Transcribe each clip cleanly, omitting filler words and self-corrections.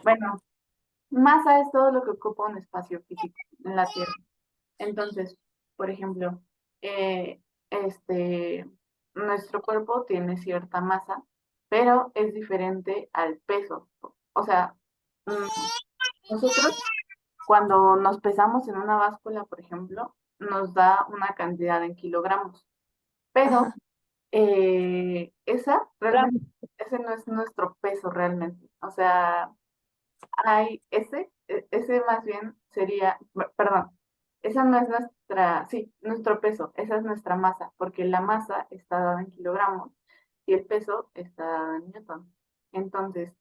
Bueno, masa es todo lo que ocupa un espacio físico en la Tierra. Entonces, por ejemplo, eh, este, nuestro cuerpo tiene cierta masa, pero es diferente al peso. O sea, mm, nosotros cuando nos pesamos en una báscula, por ejemplo, nos da una cantidad en kilogramos, pero Ajá. esa realmente, ese no es nuestro peso realmente. O sea, ese más bien sería, perdón, esa no es sí, nuestro peso, esa es nuestra masa, porque la masa está dada en kilogramos y el peso está dado en newton. Entonces,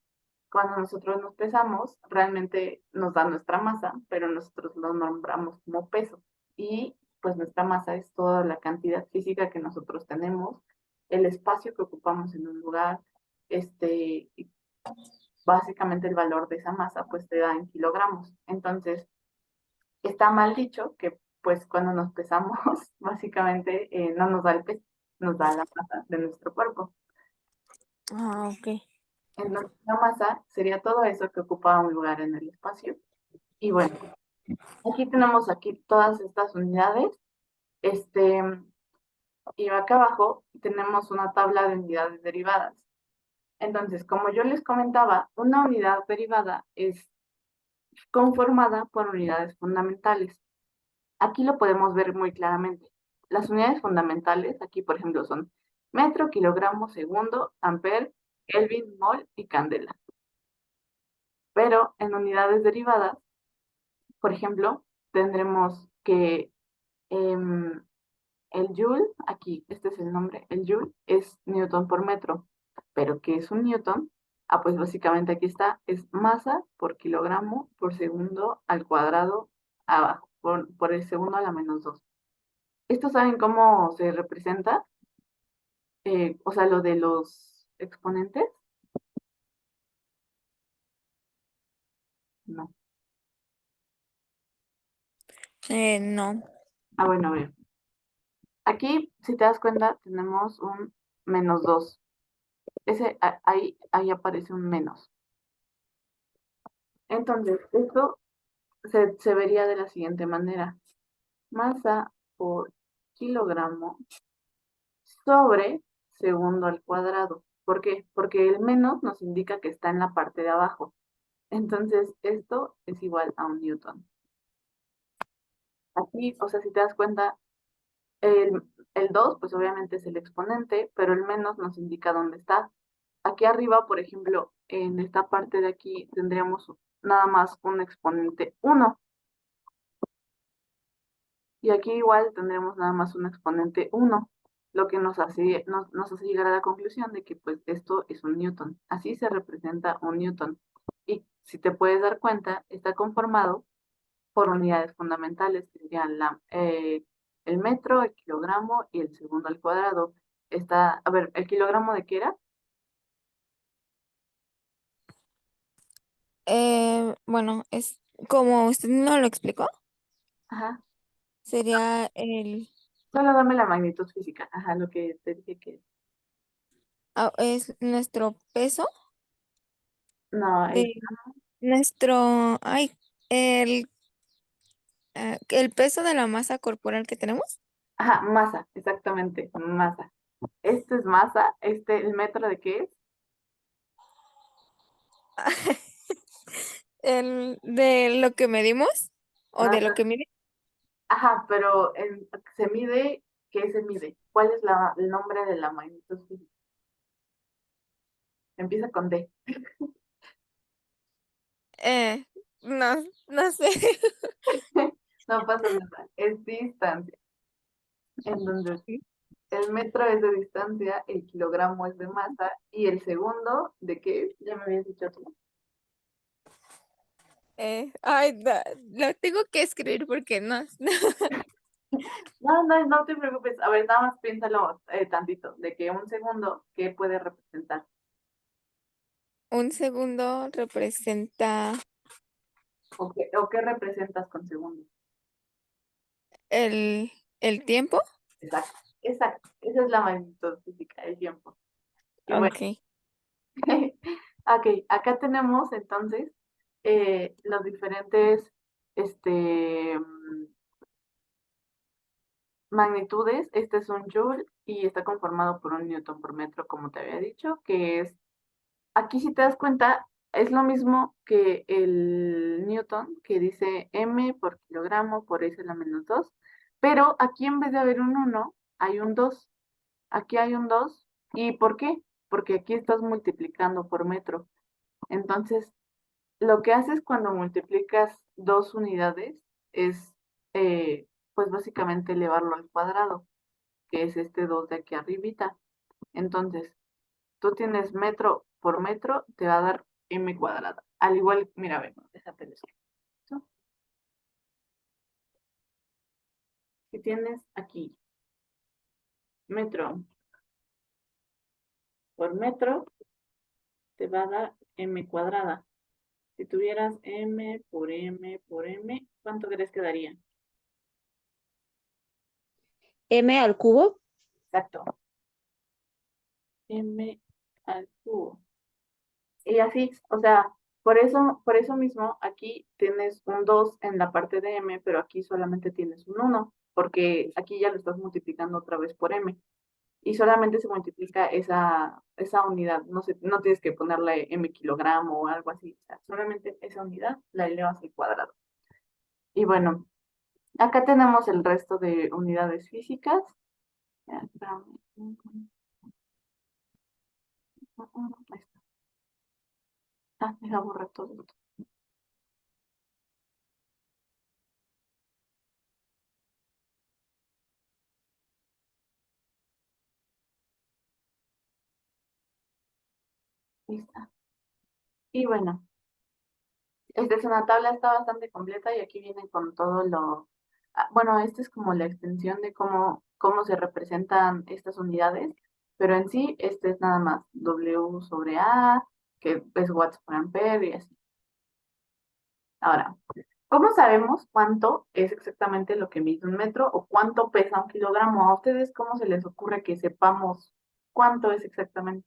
cuando nosotros nos pesamos, realmente nos da nuestra masa, pero nosotros lo nombramos como peso. Y pues nuestra masa es toda la cantidad física que nosotros tenemos, el espacio que ocupamos en un lugar, y básicamente el valor de esa masa pues te da en kilogramos. Entonces, está mal dicho que pues cuando nos pesamos, básicamente no nos da el peso, nos da la masa de nuestro cuerpo. Ah, ok. Entonces, la masa sería todo eso que ocupa un lugar en el espacio. Y bueno, aquí tenemos aquí todas estas unidades. Este, y acá abajo tenemos una tabla de unidades derivadas. Entonces, como yo les comentaba, una unidad derivada es conformada por unidades fundamentales. Aquí lo podemos ver muy claramente. Las unidades fundamentales, aquí por ejemplo, son metro, kilogramo, segundo, amper, Kelvin, mol y candela. Pero en unidades derivadas, por ejemplo, tendremos que em, el joule, aquí, este es el nombre, el joule es newton por metro. Pero ¿qué es un newton? Ah, pues básicamente aquí está, es masa por kilogramo por segundo al cuadrado abajo, por el segundo a la -2. ¿Esto saben cómo se representa? O sea, lo de los exponentes. No. No. Ah, bueno, a ver. Aquí, si te das cuenta, tenemos un -2. Ahí aparece un menos. Entonces, esto se vería de la siguiente manera. Masa por kilogramo sobre segundo al cuadrado. ¿Por qué? Porque el menos nos indica que está en la parte de abajo. Entonces, esto es igual a un newton. Aquí, o sea, si te das cuenta, el 2, pues obviamente es el exponente, pero el menos nos indica dónde está. Aquí arriba, por ejemplo, en esta parte de aquí tendríamos nada más un exponente 1. Y aquí igual tendremos nada más un exponente 1, lo que nos hace llegar a la conclusión de que pues esto es un newton. Así se representa un newton. Y si te puedes dar cuenta, está conformado por unidades fundamentales, que serían el metro, el kilogramo y el segundo al cuadrado. Está, a ver, ¿el kilogramo de qué era? Bueno, es como usted no lo explicó, Ajá. sería el, Solo dame la magnitud física. Ajá, lo que te dije que... es nuestro peso No, de nuestro, ay, el, el peso de la masa corporal que tenemos. ajá, masa, exactamente, masa. Esto es masa, ¿el metro de qué es? El de lo que medimos o No, de no, lo que mide. ajá, pero se mide, ¿qué se mide? ¿Cuál es el nombre de la magnitud física? Empieza con D. Eh, no, no sé. No pasa nada, es distancia. Entonces, el metro es de distancia, el kilogramo es de masa y el segundo, ¿de qué es? Ya me habías dicho tú. Ay, lo tengo que escribir porque no. No, no, no te preocupes. A ver, nada más piénsalo tantito, de que un segundo, ¿qué puede representar? Un segundo representa ¿O qué representas con segundo? el tiempo. Exacto, exacto. Esa es la magnitud física, el tiempo. Y bueno, Ok. ok, acá tenemos entonces. los diferentes este, magnitudes. Este es un joule y está conformado por un newton por metro, como te había dicho, que es, aquí si te das cuenta, es lo mismo que el newton, que dice m por kilogramo por S a la menos 2, pero aquí en vez de haber un 1, hay un 2. Aquí hay un 2. ¿Y por qué? Porque aquí estás multiplicando por metro. Entonces, lo que haces cuando multiplicas dos unidades es, pues básicamente elevarlo al cuadrado, que es este 2 de aquí arribita. Entonces, tú tienes metro por metro, te va a dar m cuadrada. Al igual, mira, ve, déjate les explico. Si tienes aquí metro por metro, te va a dar m cuadrada. Si tuvieras m por m por m, ¿cuánto crees que daría? M al cubo. Exacto, m al cubo. Y así, o sea, por eso mismo aquí tienes un 2 en la parte de m, pero aquí solamente tienes un 1, porque aquí ya lo estás multiplicando otra vez por m. Y solamente se multiplica esa unidad, no sé, no tienes que ponerle m kilogramo o algo así, o sea, solamente esa unidad la elevas al cuadrado. Y bueno, acá tenemos el resto de unidades físicas. Ya, espérame. Ahí está. Ah, deja borrar todo esto. Ahí está. Y bueno, esta es una tabla, está bastante completa y aquí viene con todo lo... bueno, esta es como la extensión de cómo se representan estas unidades, pero en sí, este es nada más W sobre A, que es watts por ampere y así. Ahora, ¿cómo sabemos cuánto es exactamente lo que mide un metro o cuánto pesa un kilogramo? ¿A ustedes cómo se les ocurre que sepamos cuánto es exactamente?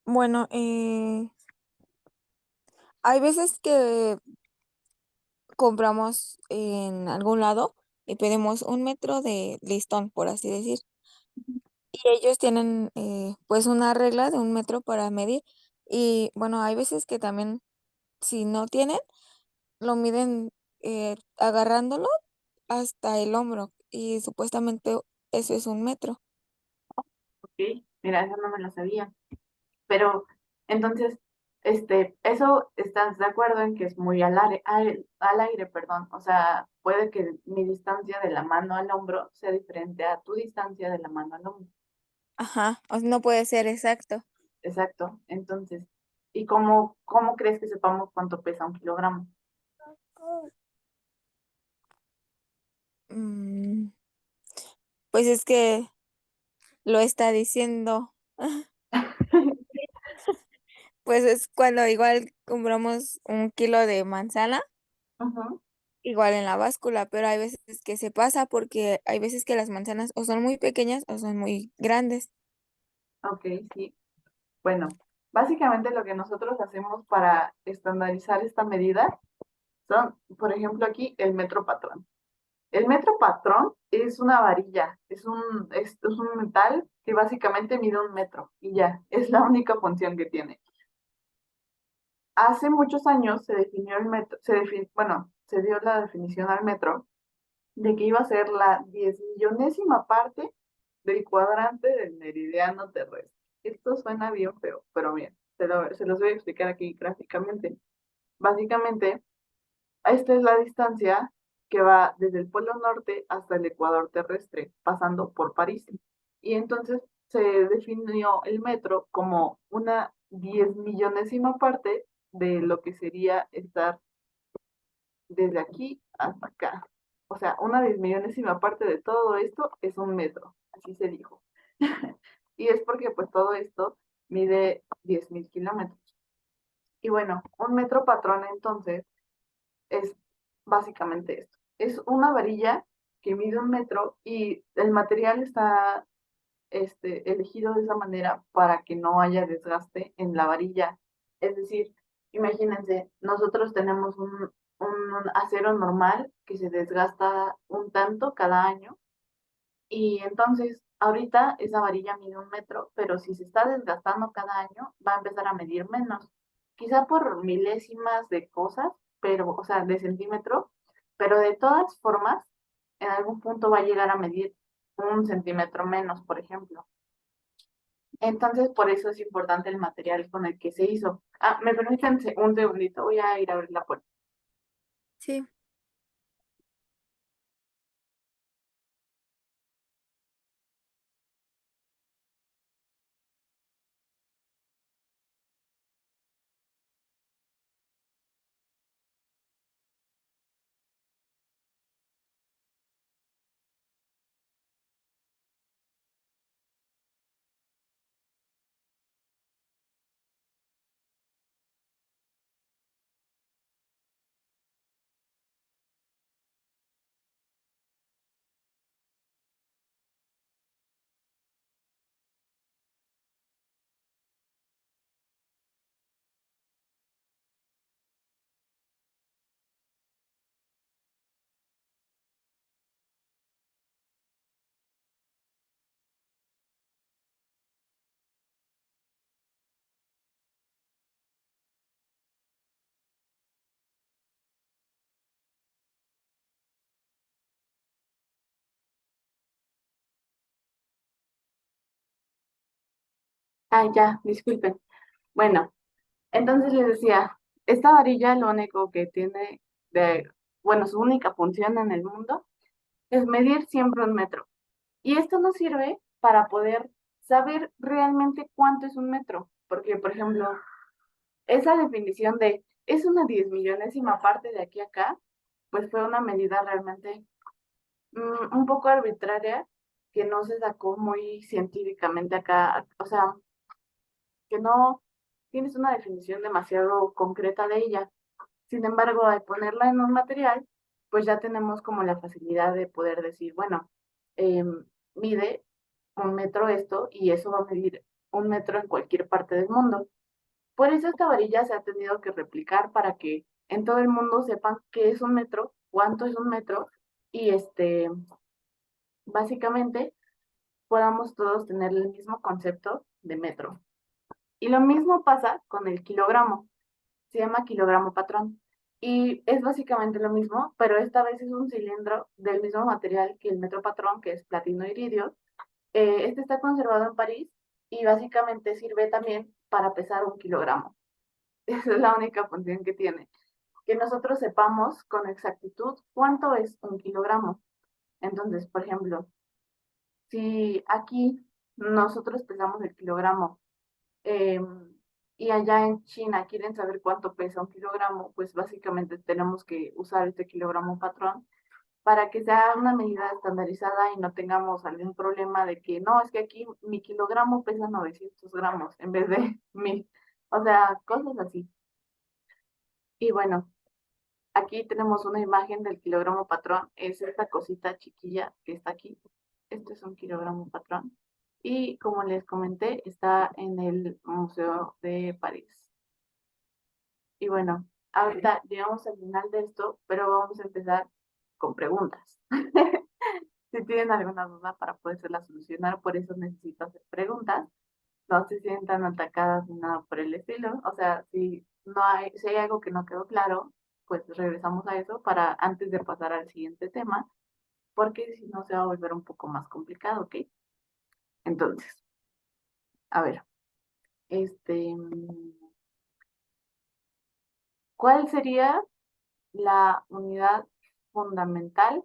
Bueno, hay veces que compramos en algún lado y pedimos 1 metro de listón, por así decir. Y ellos tienen pues una regla de 1 metro para medir. Y bueno, hay veces que también si no tienen, lo miden agarrándolo hasta el hombro y supuestamente eso es 1 metro. Ok, mira, eso no me lo sabía. Pero entonces, eso estás de acuerdo en que es muy al aire, perdón. O sea, puede que mi distancia de la mano al hombro sea diferente a tu distancia de la mano al hombro. Ajá, o sea, no puede ser exacto. Exacto. Entonces, ¿y cómo crees que sepamos cuánto pesa un kilogramo? Mm, pues es que lo está diciendo. Pues es cuando igual compramos 1 kilo de manzana, Ujú. igual en la báscula, pero hay veces que se pasa porque hay veces que las manzanas o son muy pequeñas o son muy grandes. Ok, sí. Bueno, básicamente lo que nosotros hacemos para estandarizar esta medida son, por ejemplo, aquí el metro patrón. El metro patrón es una varilla, es un metal que básicamente mide 1 metro y ya, es la única función que tiene. Hace muchos años se definió el metro, bueno, se dio la definición al metro de que iba a ser la 10 millonésima parte del cuadrante del meridiano terrestre. Esto suena bien feo, pero bien, se los voy a explicar aquí gráficamente. Básicamente, esta es la distancia que va desde el Polo Norte hasta el Ecuador terrestre, pasando por París. Y entonces se definió el metro como una 10 millonésima parte de lo que sería estar desde aquí hasta acá. O sea, una 10 millonésima parte de todo esto es 1 metro, así se dijo. Y es porque pues todo esto mide 10.000 kilómetros. Y bueno, 1 metro patrón entonces es básicamente esto. Es una varilla que mide 1 metro y el material está elegido de esa manera para que no haya desgaste en la varilla. Es decir, imagínense, nosotros tenemos un acero normal que se desgasta un tanto cada año y entonces ahorita esa varilla mide 1 metro, pero si se está desgastando cada año va a empezar a medir menos, quizá por milésimas de cosas, pero, o sea, de centímetro, pero de todas formas, en algún punto va a llegar a medir 1 centímetro menos, por ejemplo. Entonces, por eso es importante el material con el que se hizo. Ah, ¿me permiten un segundito? Voy a ir a abrir la puerta. Sí. Ah, ya, disculpen. Bueno, entonces les decía, esta varilla lo único que tiene bueno, su única función en el mundo es medir siempre 1 metro. Y esto nos sirve para poder saber realmente cuánto es 1 metro. Porque, por ejemplo, esa definición de es una 10 millonésima parte de aquí a acá, pues fue una medida realmente un poco arbitraria que no se sacó muy científicamente acá. O sea, que no tienes una definición demasiado concreta de ella. Sin embargo, al ponerla en un material, pues ya tenemos como la facilidad de poder decir, bueno, mide 1 metro esto y eso va a medir 1 metro en cualquier parte del mundo. Por eso esta varilla se ha tenido que replicar para que en todo el mundo sepan qué es 1 metro, cuánto es 1 metro y básicamente podamos todos tener el mismo concepto de metro. Y lo mismo pasa con el kilogramo. Se llama kilogramo patrón. Y es básicamente lo mismo, pero esta vez es un cilindro del mismo material que el metro patrón, que es platino iridio. Este está conservado en París y básicamente sirve también para pesar 1 kilogramo. Esa es la única función que tiene. Que nosotros sepamos con exactitud cuánto es 1 kilogramo. Entonces, por ejemplo, si aquí nosotros pesamos el kilogramo eh, y allá en China quieren saber cuánto pesa 1 kilogramo, pues básicamente tenemos que usar este kilogramo patrón para que sea una medida estandarizada y no tengamos algún problema de que no, es que aquí mi kilogramo pesa 900 gramos en vez de 1000. O sea, cosas así. Y bueno, aquí tenemos una imagen del kilogramo patrón. Es esta cosita chiquilla que está aquí. Este es un kilogramo patrón. Y como les comenté, está en el Museo de París. Y bueno, ahorita llegamos al final de esto, pero vamos a empezar con preguntas. Si tienen alguna duda para poderla solucionar, por eso necesito hacer preguntas. No se sientan atacadas ni nada por el estilo. O sea, si hay algo que no quedó claro, pues regresamos a eso para antes de pasar al siguiente tema, porque si no se va a volver un poco más complicado, ¿ok? Entonces, a ver, ¿cuál sería la unidad fundamental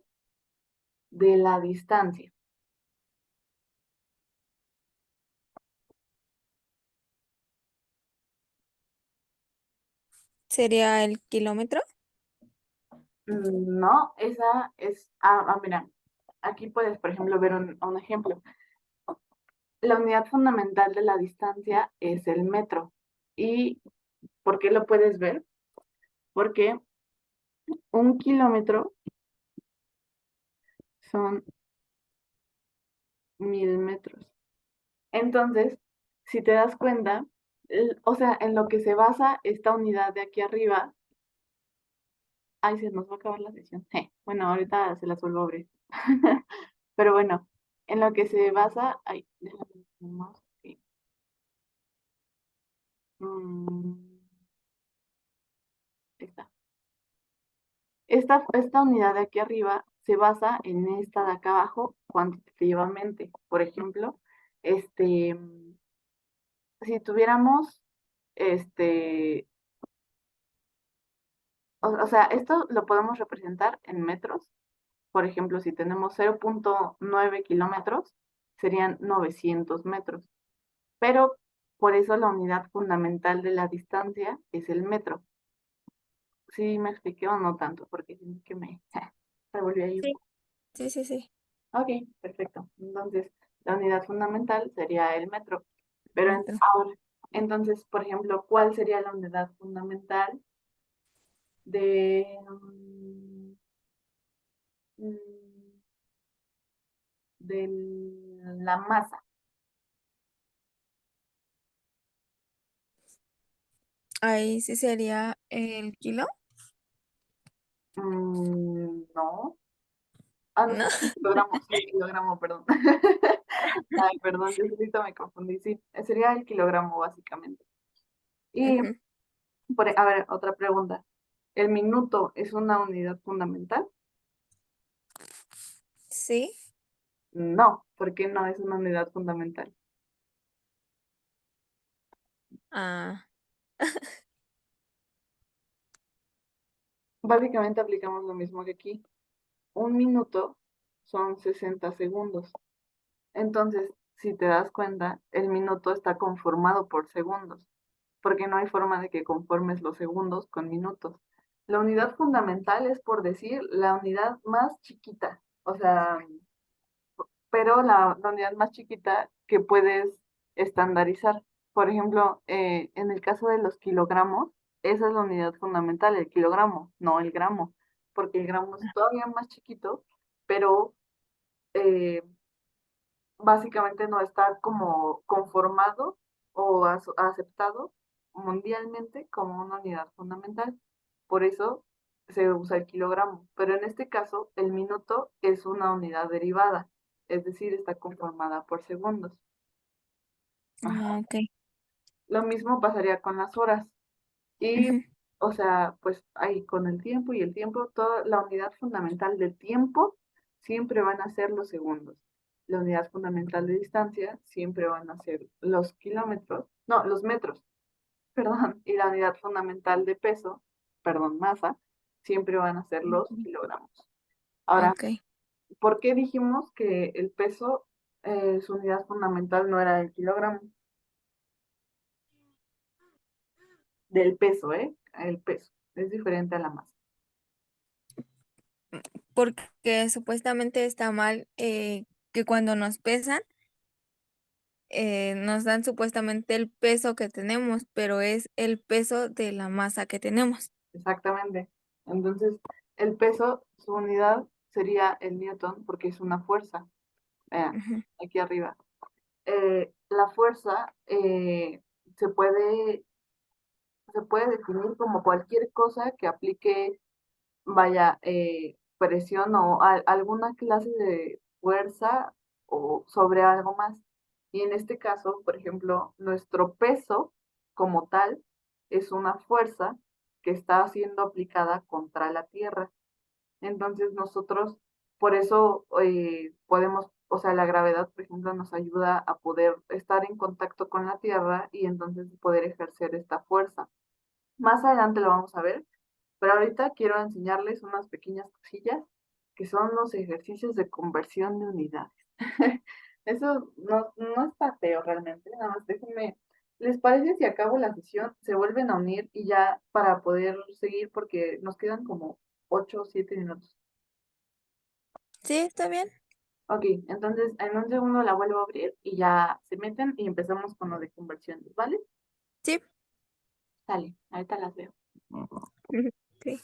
de la distancia? ¿Sería el kilómetro? No, esa es, mira, aquí puedes, por ejemplo, ver un ejemplo. La unidad fundamental de la distancia es el metro. ¿Y por qué lo puedes ver? Porque 1 kilómetro son 1000 metros. Entonces, si te das cuenta, o sea, en lo que se basa esta unidad de aquí arriba, ay, se nos va a acabar la sesión. Bueno, ahorita se las vuelvo a abrir. Pero bueno, en lo que se basa, ay, déjame ver más, sí. Ahí está. Esta unidad de aquí arriba se basa en esta de acá abajo cuantitativamente. Por ejemplo, si tuviéramos, o sea, esto lo podemos representar en metros. Por ejemplo, si tenemos 0.9 kilómetros, serían 900 metros. Pero por eso la unidad fundamental de la distancia es el metro. ¿Sí me expliqué o no tanto? Porque siento que me revolví ahí un Sí, poco. sí, sí, sí. Ok, perfecto. Entonces, la unidad fundamental sería el metro. Pero Metro. ahora, entonces, por ejemplo, ¿cuál sería la unidad fundamental de, mm, de la masa? Ahí sí sería el kilo, No. Ah, no, ¿no? kilogramo, sí, kilogramo, perdón. Ay, perdón, yo solita me confundí. Sí, sería el kilogramo, básicamente. Y, Ujú. a ver, otra pregunta. ¿El minuto es una unidad fundamental? Sí. No, porque no es una unidad fundamental. Ah, Básicamente aplicamos lo mismo que aquí. Un minuto son 60 segundos. Entonces, si te das cuenta, el minuto está conformado por segundos, porque no hay forma de que conformes los segundos con minutos. La unidad fundamental es, por decir, la unidad más chiquita, o sea, pero la unidad más chiquita que puedes estandarizar. Por ejemplo, en el caso de los kilogramos, esa es la unidad fundamental, el kilogramo, no el gramo, porque el gramo es todavía más chiquito, pero eh, básicamente no está como conformado o aceptado mundialmente como una unidad fundamental. Por eso se usa el kilogramo. Pero en este caso, el minuto es una unidad derivada, es decir, está conformada por segundos. Ajá. ok. Lo mismo pasaría con las horas. Y, Ujú. o sea, pues ahí con el tiempo y el tiempo, toda la unidad fundamental de tiempo siempre van a ser los segundos. La unidad fundamental de distancia siempre van a ser los kilómetros, no, los metros, perdón. Y la unidad fundamental de peso, perdón, masa, siempre van a ser los kilogramos. Ahora, Ok. ¿por qué dijimos que el peso, su unidad fundamental no era el kilogramo? Del peso, ¿eh? El peso. Es diferente a la masa. Porque supuestamente está mal que cuando nos pesan, nos dan supuestamente el peso que tenemos, pero es el peso de la masa que tenemos. Exactamente. Entonces, el peso, su unidad sería el newton porque es una fuerza. Vean, Ujú. aquí arriba. La fuerza se puede definir como cualquier cosa que aplique, vaya, presión o alguna clase de fuerza o sobre algo más. Y en este caso, por ejemplo, nuestro peso como tal es una fuerza que está siendo aplicada contra la Tierra. Entonces nosotros, por eso podemos, o sea, la gravedad, por ejemplo, nos ayuda a poder estar en contacto con la Tierra y entonces poder ejercer esta fuerza. Más adelante lo vamos a ver, pero ahorita quiero enseñarles unas pequeñas cosillas que son los ejercicios de conversión de unidades. Eso no está feo realmente, nada más déjenme. ¿Les parece si acabo la sesión, se vuelven a unir y ya para poder seguir porque nos quedan como 8 o 7 minutos? Sí, está bien. Ok, entonces en un segundo la vuelvo a abrir y ya se meten y empezamos con lo de conversiones, ¿vale? Sí. Sale, ahorita las veo. Sí.